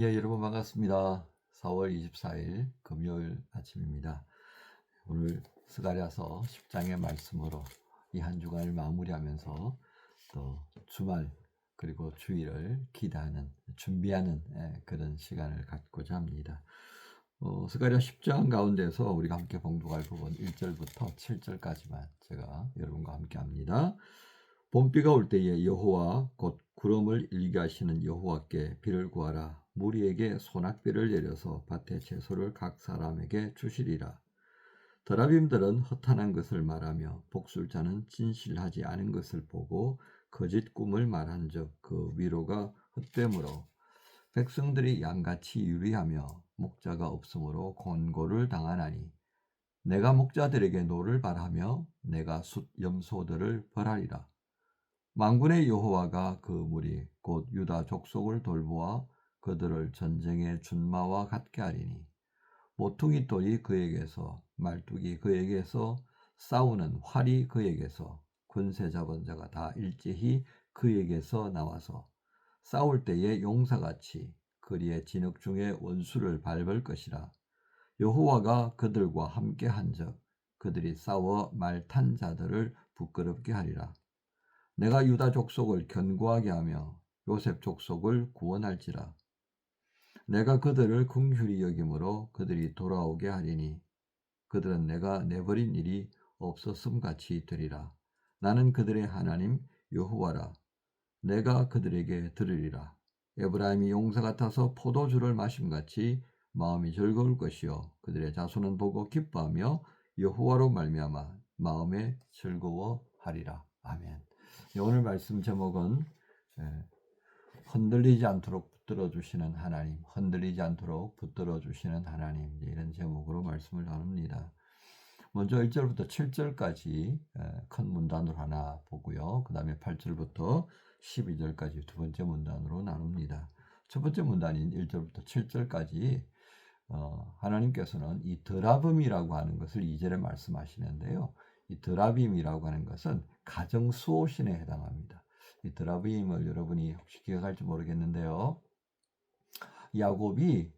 예, 여러분 반갑습니다. 4월 24일 금요일 아침입니다. 오늘 스가랴서 10장의 말씀으로 이 한 주간을 마무리하면서 또 주말 그리고 주일을 기대하는 준비하는 그런 시간을 갖고자 합니다. 스가랴 10장 가운데서 우리가 함께 봉독할 부분 1절부터 7절까지만 제가 여러분과 함께 합니다. 봄비가 올 때에 여호와 곧 구름을 일게 하시는 여호와께 비를 구하라. 무리에게 소낙비를 내려서 밭의 채소를 각 사람에게 주시리라. 더라빔들은 허탄한 것을 말하며 복술자는 진실하지 않은 것을 보고 거짓 꿈을 말한즉 그 위로가 헛되므로 백성들이 양같이 유리하며 목자가 없으므로 곤고를 당하나니 내가 목자들에게 노를 바라며 내가 숫 염소들을 벌하리라. 만군의 여호와가 그 무리 곧 유다 족속을 돌보아 그들을 전쟁의 준마와 같게 하리니 모퉁이 돌이 그에게서 말뚝이 그에게서 싸우는 활이 그에게서 군세 잡은 자가 다 일제히 그에게서 나와서 싸울 때에 용사같이 그리의 진흙 중에 원수를 밟을 것이라. 여호와가 그들과 함께 한즉 그들이 싸워 말탄 자들을 부끄럽게 하리라. 내가 유다 족속을 견고하게 하며 요셉 족속을 구원할지라. 내가 그들을 긍휼히 여김으로 그들이 돌아오게 하리니 그들은 내가 내버린 일이 없었음 같이 되리라. 나는 그들의 하나님 여호와라. 내가 그들에게 들으리라. 에브라임이 용사 같아서 포도주를 마심같이 마음이 즐거울 것이요 그들의 자손은 보고 기뻐하며 여호와로 말미암아 마음에 즐거워하리라. 아멘. 오늘 말씀 제목은 흔들리지 않도록 붙들어 주시는 하나님, 흔들리지 않도록 붙들어 주시는 하나님, 이런 제목으로 말씀을 나눕니다. 먼저 1절부터 7절까지 큰 문단으로 하나 보고요. 그 다음에 8절부터 12절까지 두 번째 문단으로 나눕니다. 첫 번째 문단인 1절부터 7절까지 하나님께서는 이 드라빔이라고 하는 것을 2절에 말씀하시는데요. 이 드라빔이라고 하는 것은 가정 수호신에 해당합니다. 이 드라빔을 여러분이 혹시 기억할지 모르겠는데요. 야곱이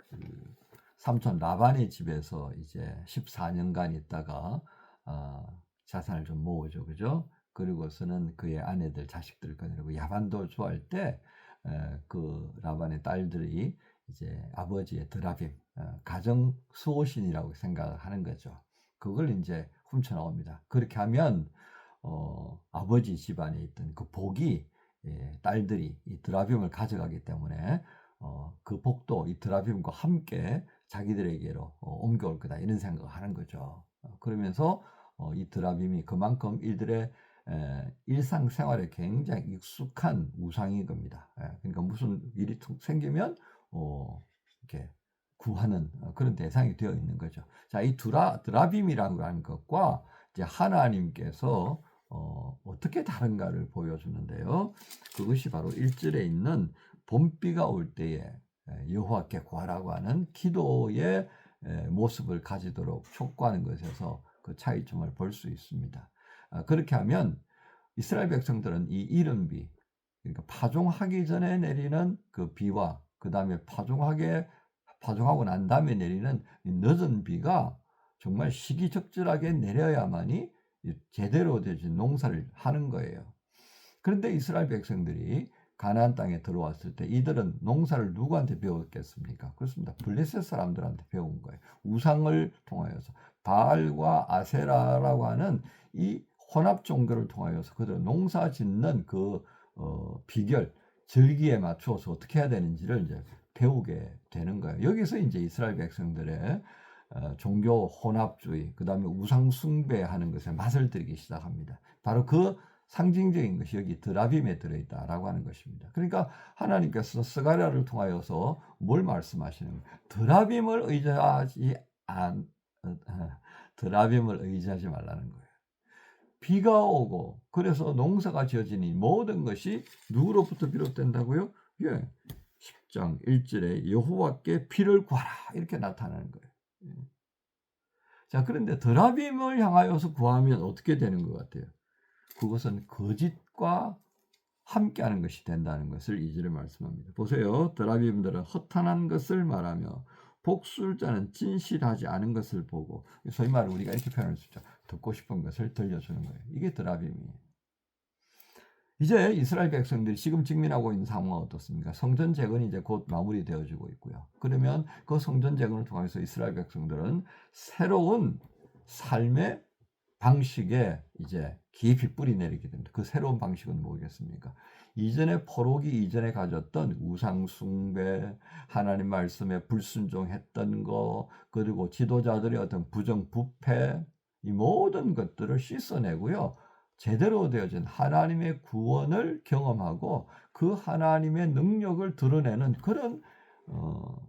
그 삼촌 라반의 집에서 이제 14년간 있다가 자산을 좀 모으죠, 그죠? 그리고서는 그의 아내들, 자식들 거느리고 야반도 좋아할 때 그 라반의 딸들이 이제 아버지의 드라빔, 가정 수호신이라고 생각하는 거죠. 그걸 이제 훔쳐 나옵니다. 그렇게 하면 아버지 집안에 있던 그 복이 딸들이 이 드라빔을 가져가기 때문에 그 복도 이 드라빔과 함께 자기들에게로 옮겨올 거다 이런 생각을 하는 거죠. 그러면서 이 드라빔이 그만큼 이들의 일상생활에 굉장히 익숙한 우상인 겁니다. 그러니까 무슨 일이 툭 생기면 이렇게 구하는 그런 대상이 되어 있는 거죠. 자, 이 드라빔이라고 하는 것과 이제 하나님께서 어떻게 다른가를 보여주는데요. 그것이 바로 1절에 있는 봄비가 올 때에 여호와께 구하라고 하는 기도의 모습을 가지도록 촉구하는 것에서 그 차이점을 볼 수 있습니다. 그렇게 하면 이스라엘 백성들은 이 이른비, 그러니까 파종하기 전에 내리는 그 비와 그 다음에 파종하고 난 다음에 내리는 늦은 비가 정말 시기적절하게 내려야만이 제대로 된 농사를 하는 거예요. 그런데 이스라엘 백성들이 가나안 땅에 들어왔을 때 이들은 농사를 누구한테 배웠겠습니까? 그렇습니다. 블레셋 사람들한테 배운 거예요. 우상을 통하여서 바알과 아세라라고 하는 이 혼합 종교를 통하여서 그들은 농사 짓는 그 비결, 절기에 맞추어서 어떻게 해야 되는지를 이제 배우게 되는 거예요. 여기서 이제 이스라엘 백성들의 종교 혼합주의, 그 다음에 우상 숭배하는 것에 맛을 들기 시작합니다. 바로 그 상징적인 것이 여기 드라빔에 들어있다라고 하는 것입니다. 그러니까 하나님께서 스가랴를 통하여서 뭘 말씀하시는 거예요? 드라빔을 의지하지 말라는 거예요. 비가 오고 그래서 농사가 지어지니 모든 것이 누구로부터 비롯된다고요? 예, 10장 1절에 여호와께 비를 구하라 이렇게 나타나는 거예요. 자, 그런데 드라빔을 향하여서 구하면 어떻게 되는 것 같아요? 그것은 거짓과 함께하는 것이 된다는 것을 2절에 말씀합니다. 보세요. 드라빔들은 허탄한 것을 말하며 복술자는 진실하지 않은 것을 보고, 소위 말해 우리가 이렇게 표현할 수 있죠. 듣고 싶은 것을 들려주는 거예요. 이게 드라빔이에요. 이제 이스라엘 백성들이 지금 직면하고 있는 상황은 어떻습니까? 성전 재건이 이제 곧 마무리되어지고 있고요. 그러면 그 성전 재건을 통해서 이스라엘 백성들은 새로운 삶의 방식에 이제 깊이 뿌리 내리게 됩니다. 그 새로운 방식은 뭐겠습니까? 이전에 포로기 이전에 가졌던 우상 숭배, 하나님 말씀에 불순종했던 거, 그리고 지도자들의 어떤 부정부패, 이 모든 것들을 씻어내고요. 제대로 되어진 하나님의 구원을 경험하고 그 하나님의 능력을 드러내는 그런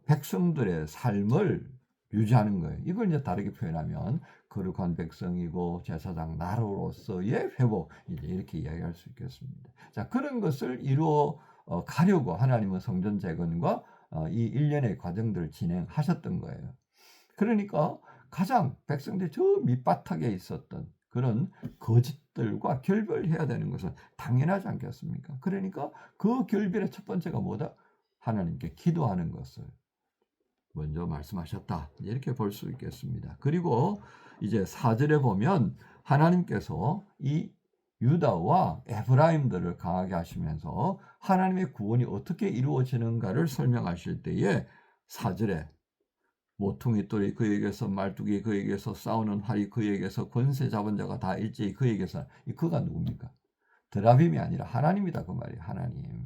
백성들의 삶을 유지하는 거예요. 이걸 이제 다르게 표현하면 거룩한 백성이고 제사장 나로로서의 회복, 이제 이렇게 이야기할 수 있겠습니다. 자, 그런 것을 이루어 가려고 하나님은 성전 재건과 이 일련의 과정들을 진행하셨던 거예요. 그러니까 가장 백성들이 저 밑바닥에 있었던 그런 거짓들과 결별해야 되는 것은 당연하지 않겠습니까? 그러니까 그 결별의 첫 번째가 뭐다? 하나님께 기도하는 것을 먼저 말씀하셨다. 이렇게 볼 수 있겠습니다. 그리고 이제 4절에 보면 하나님께서 이 유다와 에브라임들을 강하게 하시면서 하나님의 구원이 어떻게 이루어지는가를 설명하실 때에 4절에 모퉁이 돌이 그에게서 말뚝이 그에게서 싸우는 활이 그에게서 권세 잡은 자가 다 일제히 그에게서, 이 그가 누굽니까? 드라빔이 아니라 하나님이다 그 말이에요. 하나님.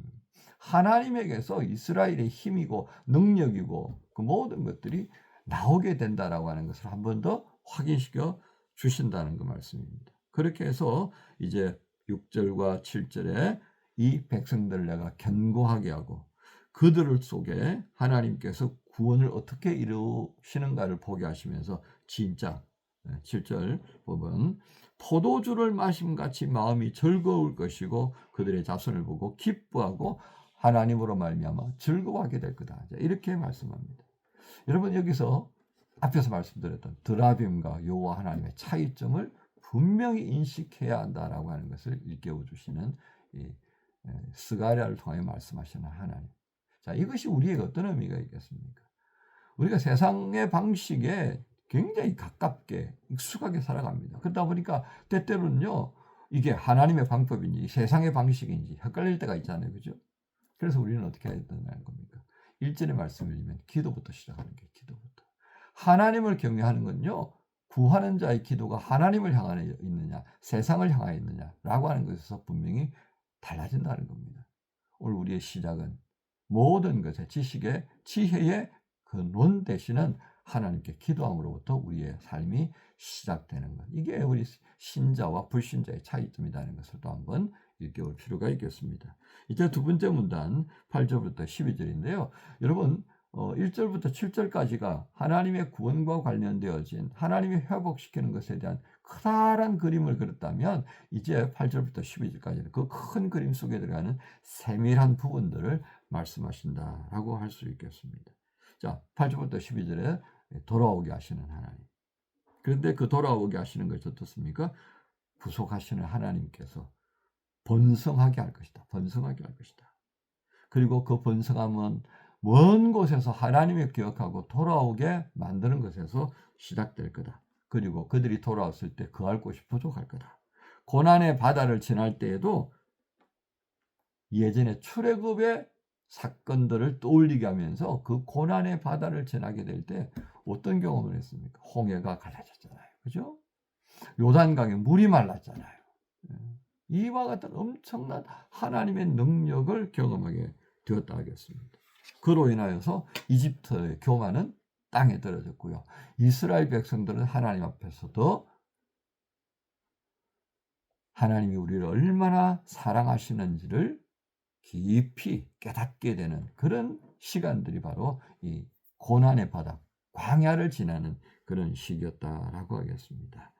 하나님에게서 이스라엘의 힘이고 능력이고 그 모든 것들이 나오게 된다라고 하는 것을 한 번 더 확인시켜 주신다는 그 말씀입니다. 그렇게 해서 이제 6절과 7절에 이 백성들을 내가 견고하게 하고 그들을 속에 하나님께서 구원을 어떻게 이루시는가를 보게 하시면서 진짜 7절 보면 포도주를 마심같이 마음이 즐거울 것이고 그들의 자손을 보고 기뻐하고 하나님으로 말미암아 즐거워하게 될 거다. 이렇게 말씀합니다. 여러분 여기서 앞에서 말씀드렸던 드라빔과 여호와 하나님의 차이점을 분명히 인식해야 한다라고 하는 것을 일깨워 주시는 이 스가랴를 통해 말씀하시는 하나님. 자, 이것이 우리에게 어떤 의미가 있겠습니까? 우리가 세상의 방식에 굉장히 가깝게 익숙하게 살아갑니다. 그러다 보니까 때때로는요, 이게 하나님의 방법인지 세상의 방식인지 헷갈릴 때가 있잖아요. 그죠? 그래서 우리는 어떻게 해야 된다는 겁니까? 1절의 말씀을 읽으면 기도부터 시작하는 게 기도부터. 하나님을 경외하는 건요, 구하는 자의 기도가 하나님을 향하여 있느냐, 세상을 향하여 있느냐라고 하는 것에서 분명히 달라진다는 겁니다. 오늘 우리의 시작은 모든 것의 지식의 지혜의 근원 되시는 하나님께 기도함으로부터 우리의 삶이 시작되는 것. 이게 우리 신자와 불신자의 차이점이라는 것을 또 한번 일깨울 필요가 있겠습니다. 이제 두 번째 문단 8절부터 12절인데요. 여러분 1절부터 7절까지가 하나님의 구원과 관련되어진 하나님이 회복시키는 것에 대한 커다란 그림을 그렸다면 이제 8절부터 12절까지는 그 큰 그림 속에 들어가는 세밀한 부분들을 말씀하신다라고 할 수 있겠습니다. 자, 8절부터 12절에 돌아오게 하시는 하나님. 그런데 그 돌아오게 하시는 것이 어떻습니까? 구속하시는 하나님께서 번성하게 할 것이다. 번성하게 할 것이다. 그리고 그 번성함은 먼 곳에서 하나님을 기억하고 돌아오게 만드는 것에서 시작될 거다. 그리고 그들이 돌아왔을 때 거할 곳이 부족할 거다. 고난의 바다를 지날 때에도 예전에 출애굽의 사건들을 떠올리게 하면서 그 고난의 바다를 지나게 될 때 어떤 경험을 했습니까? 홍해가 갈라졌잖아요. 그죠? 요단강에 물이 말랐잖아요. 이와 같은 엄청난 하나님의 능력을 경험하게 되었다 하겠습니다. 그로 인하여서 이집트의 교만은 땅에 떨어졌고요. 이스라엘 백성들은 하나님 앞에서도 하나님이 우리를 얼마나 사랑하시는지를 깊이 깨닫게 되는 그런 시간들이 바로 이 고난의 바다, 광야를 지나는 그런 시기였다라고 하겠습니다.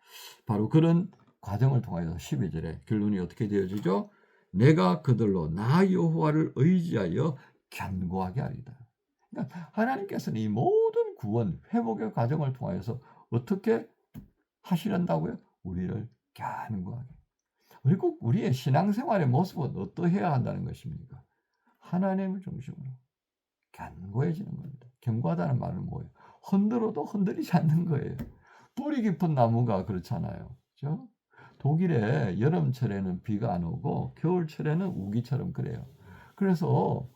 바로 그런 과정을 통하여서 12절에 결론이 어떻게 되어지죠? 내가 그들로 나 여호와를 의지하여 견고하게 하리다. 그러니까 하나님께서는 이 모든 구원, 회복의 과정을 통하여서 어떻게 하시는다고요? 우리를 견고하게. 그리고 우리의 신앙생활의 모습은 어떠해야 한다는 것입니까? 하나님을 중심으로 견고해지는 겁니다. 견고하다는 말은 뭐예요? 흔들어도 흔들리지 않는 거예요. 뿌리 깊은 나무가 그렇잖아요. 그렇죠? 독일에 여름철에는 비가 안 오고 겨울철에는 우기처럼 그래요. 그래서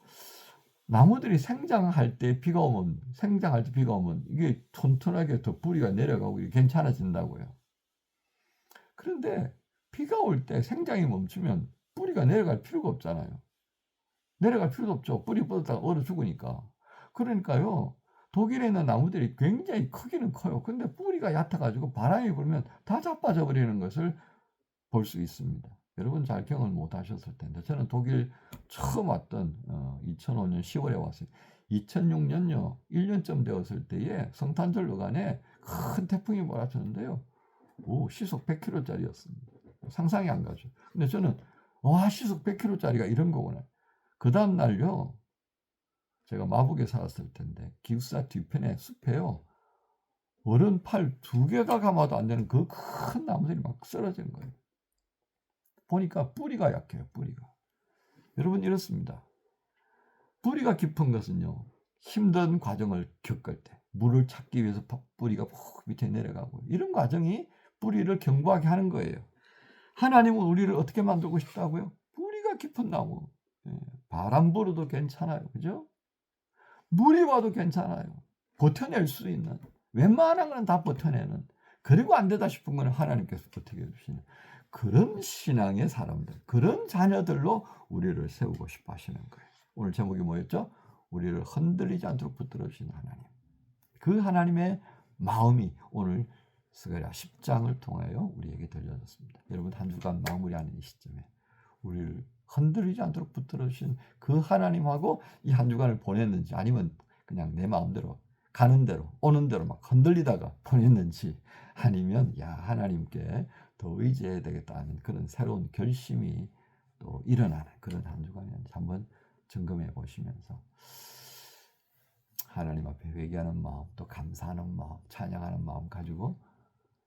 나무들이 생장할 때 비가 오면 이게 튼튼하게 더 뿌리가 내려가고 괜찮아진다고요. 그런데 비가 올 때 생장이 멈추면 뿌리가 내려갈 필요가 없잖아요. 내려갈 필요도 없죠. 뿌리 뻗었다가 얼어 죽으니까. 그러니까요, 독일에 있는 나무들이 굉장히 크기는 커요. 근데 뿌리가 얕아가지고 바람이 불면 다 자빠져 버리는 것을 볼 수 있습니다. 여러분 잘 경험을 못 하셨을 텐데, 저는 독일 처음 왔던 2005년 10월에 왔어요. 2006년요, 1년쯤 되었을 때에 성탄절 어간에 큰 태풍이 몰아쳤는데요. 시속 100km짜리였습니다. 상상이 안 가죠. 근데 저는 와, 시속 100km짜리가 이런 거구나. 그 다음 날요, 제가 마북에 살았을 텐데 기숙사 뒤편에 숲에요, 어른 팔 2개가 감아도 안 되는 그 큰 나무들이 막 쓰러진 거예요. 보니까 뿌리가 약해요. 뿌리가. 여러분 이렇습니다. 뿌리가 깊은 것은요, 힘든 과정을 겪을 때 물을 찾기 위해서 뿌리가 푹 밑에 내려가고, 이런 과정이 뿌리를 견고하게 하는 거예요. 하나님은 우리를 어떻게 만들고 싶다고요? 뿌리가 깊은 나무. 바람 불어도 괜찮아요. 그죠? 물이 와도 괜찮아요. 버텨낼 수 있는, 웬만한 건 다 버텨내는, 그리고 안 되다 싶은 건 하나님께서 버티게 해주시는 그런 신앙의 사람들, 그런 자녀들로 우리를 세우고 싶어 하시는 거예요. 오늘 제목이 뭐였죠? 우리를 흔들리지 않도록 붙들어 주시는 하나님. 그 하나님의 마음이 오늘 스가랴 10장을 통하여 우리에게 들려졌습니다. 여러분 한 주간 마무리하는 이 시점에 우리를 흔들리지 않도록 붙들어 주신 그 하나님하고 이 한 주간을 보냈는지, 아니면 그냥 내 마음대로 가는 대로 오는 대로 막 흔들리다가 보냈는지, 아니면 하나님께 더 의지해야 되겠다는 그런 새로운 결심이 또 일어나는 그런 한 주간이었는지 한번 점검해 보시면서 하나님 앞에 회개하는 마음, 또 감사하는 마음, 찬양하는 마음 가지고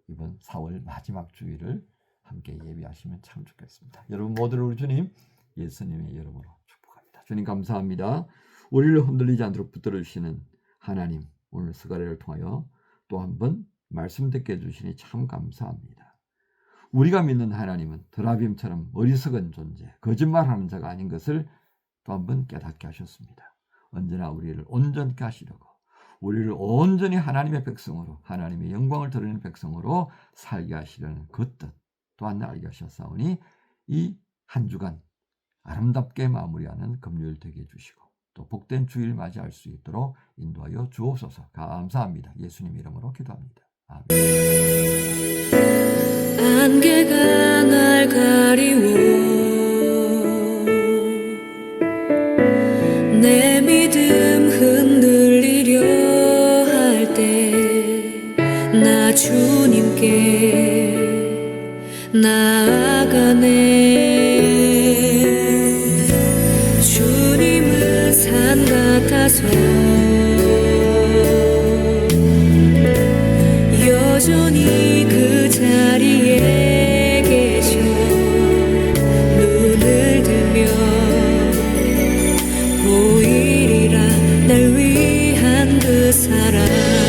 이번 4월 마지막 주일을 함께 예비하시면 참 좋겠습니다. 여러분 모두를 우리 주님 예수님의 이름으로 축복합니다. 주님 감사합니다. 우리를 흔들리지 않도록 붙들어 주시는 하나님, 오늘 스가랴를 통하여 또 한 번 말씀 듣게 해주시니 참 감사합니다. 우리가 믿는 하나님은 드라빔처럼 어리석은 존재, 거짓말하는 자가 아닌 것을 또 한 번 깨닫게 하셨습니다. 언제나 우리를 온전케 하시려고, 우리를 온전히 하나님의 백성으로, 하나님의 영광을 드러내는 백성으로 살게 하시려는 그 뜻 또한 알게 하셨사오니 이 한 주간 아름답게 마무리하는 금요일 되게 해주시고 또 복된 주일 맞이할 수 있도록 인도하여 주옵소서. 감사합니다. 예수님 이름으로 기도합니다. 아멘. 안개가 날 가리워 내 믿음 흔들리려 할 때 나 주님께 나아가네. 주님은 산 같아서 여전히 그 자리에 계셔. 눈을 들면 보이리라 날 위한 그 사랑.